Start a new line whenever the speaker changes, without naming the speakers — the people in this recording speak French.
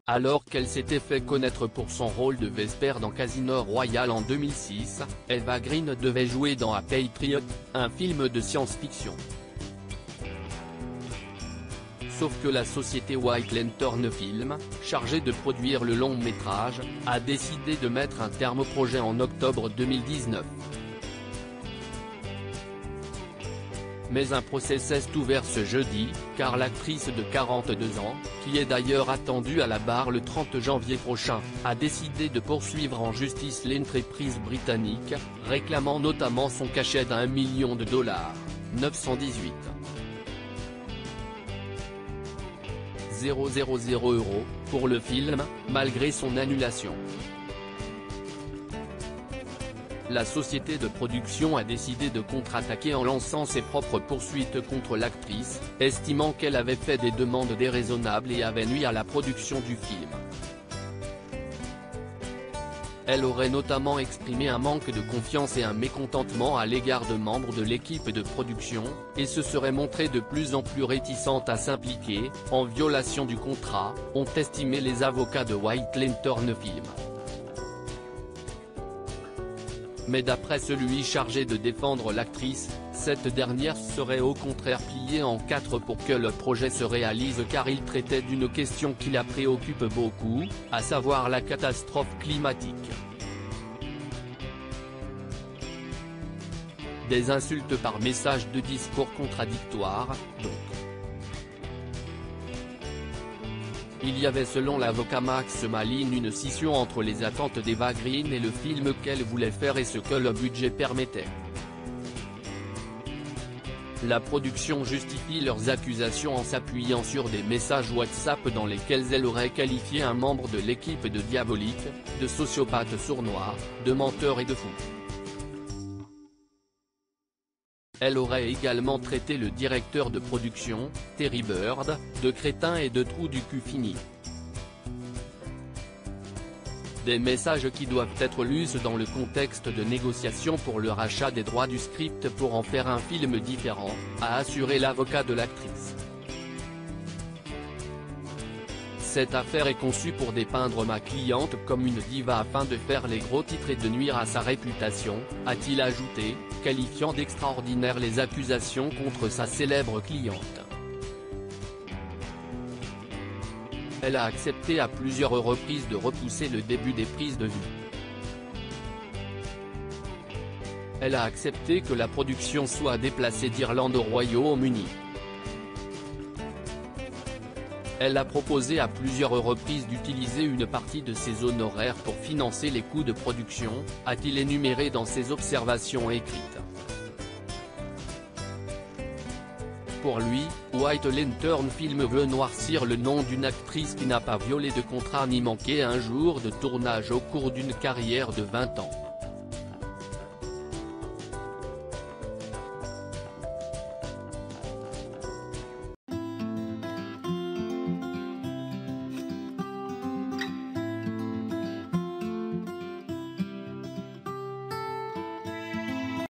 Alors qu'elle s'était fait connaître pour son rôle de Vesper dans Casino Royale en 2006, Eva Green devait jouer dans A Patriot, un film de science-fiction. Sauf que la société White Lantern Film, chargée de produire le long métrage, a décidé de mettre un terme au projet en octobre 2019. Mais un procès s'est ouvert ce jeudi, car l'actrice de 42 ans, qui est d'ailleurs attendue à la barre le 30 janvier prochain, a décidé de poursuivre en justice l'entreprise britannique, réclamant notamment son cachet d'$1 million, 918 000 € pour le film, malgré son annulation. La société de production a décidé de contre-attaquer en lançant ses propres poursuites contre l'actrice, estimant qu'elle avait fait des demandes déraisonnables et avait nui à la production du film. Elle aurait notamment exprimé un manque de confiance et un mécontentement à l'égard de membres de l'équipe de production, et se serait montrée de plus en plus réticente à s'impliquer, en violation du contrat, ont estimé les avocats de White Lantern Film. Mais d'après celui chargé de défendre l'actrice, cette dernière serait au contraire pliée en quatre pour que le projet se réalise car il traitait d'une question qui la préoccupe beaucoup, à savoir la catastrophe climatique. Des insultes par message de discours contradictoires, donc. Il y avait selon l'avocat Max Malin une scission entre les attentes d'Eva Green et le film qu'elle voulait faire et ce que le budget permettait. La production justifie leurs accusations en s'appuyant sur des messages WhatsApp dans lesquels elle aurait qualifié un membre de l'équipe de diabolique, de sociopathe sournois, de menteur et de fou. Elle aurait également traité le directeur de production, Terry Bird, de crétin et de trou du cul fini. Des messages qui doivent être lus dans le contexte de négociations pour le rachat des droits du script pour en faire un film différent, a assuré l'avocat de l'actrice. Cette affaire est conçue pour dépeindre ma cliente comme une diva afin de faire les gros titres et de nuire à sa réputation, a-t-il ajouté, qualifiant d'extraordinaires les accusations contre sa célèbre cliente. Elle a accepté à plusieurs reprises de repousser le début des prises de vue. Elle a accepté que la production soit déplacée d'Irlande au Royaume-Uni. Elle a proposé à plusieurs reprises d'utiliser une partie de ses honoraires pour financer les coûts de production, a-t-il énuméré dans ses observations écrites. Pour lui, White Lantern Film veut noircir le nom d'une actrice qui n'a pas violé de contrat ni manqué un jour de tournage au cours d'une carrière de 20 ans.